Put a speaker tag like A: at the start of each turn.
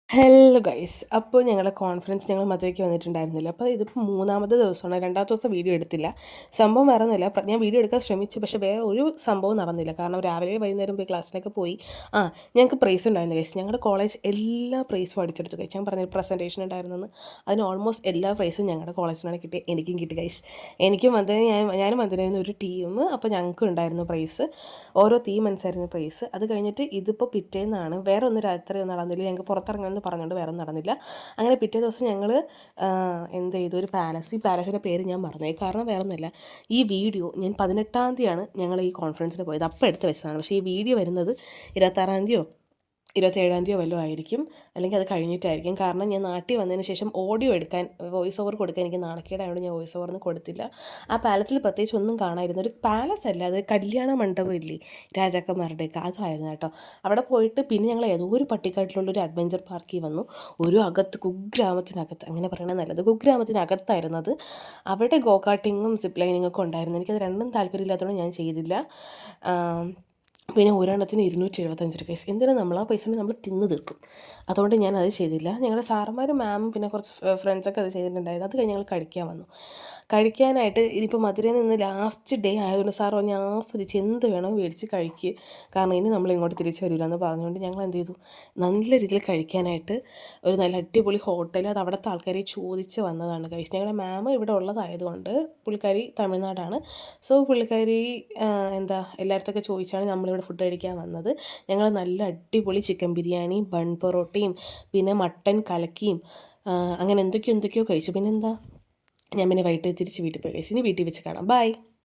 A: Hello guys, അപ്പോൾ ഞങ്ങളുടെ conference ഞങ്ങൾ മധുരയ്ക്ക് വന്നിട്ടുണ്ടായിരുന്നില്ല. അപ്പോൾ ഇതിപ്പോൾ മൂന്നാമത്തെ ദിവസമാണ്. രണ്ടാമത്തെ ദിവസം വീഡിയോ എടുത്തില്ല. സംഭവം വേറെ ഒന്നുമില്ല, ഞാൻ വീഡിയോ എടുക്കാൻ ശ്രമിച്ചു, പക്ഷേ വേറെ ഒരു സംഭവം നടന്നില്ല. കാരണം രാവിലെ വൈകുന്നേരം പോയി ക്ലാസ്സിലൊക്കെ പോയി. ഞങ്ങൾക്ക് പ്രൈസ് ഉണ്ടായിരുന്നു ഗൈസ്. ഞങ്ങളുടെ കോളേജ് എല്ലാ പ്രൈസും അടിച്ചെടുത്തു ഗൈസ്. ഞാൻ പറഞ്ഞ പ്രസൻറ്റേഷൻ ഉണ്ടായിരുന്നെന്ന്, അതിന് ഓൾമോസ്റ്റ് എല്ലാ പ്രൈസും ഞങ്ങളുടെ കോളേജിനാണ് കിട്ടിയത്. എനിക്കും കിട്ടി ഗൈസ്. എനിക്കും ഞാനും വന്നിരുന്ന ഒരു ടീം, അപ്പോൾ ഞങ്ങൾക്കും ഉണ്ടായിരുന്നു പ്രൈസ്. ഓരോ തീം അനുസരിച്ച് പ്രൈസ്. അത് കഴിഞ്ഞിട്ട് ഇതിപ്പോൾ പിറ്റേന്നാണ്. വേറെ ഒന്ന് രാത്രി ഒന്നും നടന്നില്ല. ഞങ്ങൾക്ക് പുറത്തിറങ്ങാൻ പറഞ്ഞുകൊണ്ട് വേറെ നടന്നില്ല. അങ്ങനെ പിറ്റേ ദിവസം ഞങ്ങൾ എന്ത് ചെയ്തു, ഒരു പാലസ്, ഈ പാലസിൻ്റെ പേര് ഞാൻ മറന്നുപോയി. കാരണം വേറെ ഒന്നുമില്ല, ഈ വീഡിയോ ഞാൻ 18-ാം തീയതിയാണ് ഞങ്ങൾ ഈ കോൺഫറൻസിന് പോയത്. അപ്പോൾ എടുത്ത വെച്ചതാണ്. പക്ഷേ ഈ വീഡിയോ വരുന്നത് 26-ാം തീയതിയോ 27-ാം തീയതി വല്ലതും ആയിരിക്കും, അല്ലെങ്കിൽ അത് കഴിഞ്ഞിട്ടായിരിക്കും. കാരണം ഞാൻ നാട്ടിൽ വന്നതിന് ശേഷം ഓഡിയോ എടുക്കാൻ, വോയിസ് ഓവർ കൊടുക്കാൻ എനിക്ക് നാണക്കേടായതുകൊണ്ട് ഞാൻ വോയിസ് ഓവറിന് കൊടുത്തില്ല. ആ പാലസിൽ പ്രത്യേകിച്ച് ഒന്നും കാണാമായിരുന്നു. ഒരു പാലസ് അല്ല, അത് കല്യാണ മണ്ഡപം ഇല്ലേ രാജാക്കന്മാരുടെയൊക്കെ, അതായിരുന്നു കേട്ടോ. അവിടെ പോയിട്ട് പിന്നെ ഞങ്ങൾ ഏതോ ഒരു പട്ടിക്കാട്ടിലുള്ളൊരു അഡ്വഞ്ചർ പാർക്കിൽ വന്നു. ഒരു കുഗ്രാമത്തിനകത്ത്, അങ്ങനെ പറയണത് നല്ലത്, കുഗ്രാമത്തിനകത്തായിരുന്നത്. അവിടെ ഗോകാട്ടിങ്ങും സിപ്പ് ലൈനിങ്ങും ഒക്കെ ഉണ്ടായിരുന്നു. എനിക്കത് രണ്ടും താല്പര്യമില്ലാത്തതുകൊണ്ട് ഞാൻ ചെയ്തില്ല. പിന്നെ ഒരെണ്ണത്തിന് 275 രൂപ. എന്തിനാണ് നമ്മൾ ആ പൈസ നമ്മൾ തിന്ന് തീർക്കും. അതുകൊണ്ട് ഞാൻ അത് ചെയ്തില്ല. ഞങ്ങളുടെ സാറന്മാരും മാമും പിന്നെ കുറച്ച് ഫ്രണ്ട്സൊക്കെ അത് ചെയ്തിട്ടുണ്ടായിരുന്നു. അത് കഴിഞ്ഞ് ഞങ്ങൾ കഴിക്കാൻ വന്നു. കഴിക്കാനായിട്ട് ഇനിയിപ്പോൾ മധുരയിൽ നിന്ന് ലാസ്റ്റ് ഡേ ആയതുകൊണ്ട് സാർ പറഞ്ഞ് ആസ്വദിച്ച് എന്ത് വേണോ മേടിച്ച് കഴിക്കുക, കാരണം ഇനി നമ്മൾ ഇങ്ങോട്ട് തിരിച്ച് വരില്ല എന്ന് പറഞ്ഞുകൊണ്ട് ഞങ്ങൾ എന്ത് ചെയ്തു, നല്ല രീതിയിൽ കഴിക്കാനായിട്ട് ഒരു നല്ല അടിപൊളി ഹോട്ടൽ, അത് അവിടുത്തെ ആൾക്കാരെ ചോദിച്ച് വന്നതാണ് കഴിച്ച്. ഞങ്ങളുടെ മാം ഇവിടെ ഉള്ളതായതുകൊണ്ട്, പുള്ളിക്കാരി തമിഴ്നാടാണ്. സോ പുള്ളിക്കാരി എല്ലായിടത്തൊക്കെ ചോദിച്ചാണ് നമ്മളിവിടെ ഫുഡ് കഴിക്കാൻ വന്നത്. ഞങ്ങൾ നല്ല അടിപൊളി ചിക്കൻ ബിരിയാണിയും ബൺ പൊറോട്ടയും പിന്നെ മട്ടൻ കലക്കിയും അങ്ങനെ എന്തൊക്കെയോ കഴിച്ചു. പിന്നെന്താ, ഞാൻ പിന്നെ വൈകിട്ട് തിരിച്ച് വീട്ടിൽ പോയി കഴിച്ചു. ഇനി വീട്ടിൽ വെച്ച് കാണാം. ബൈ.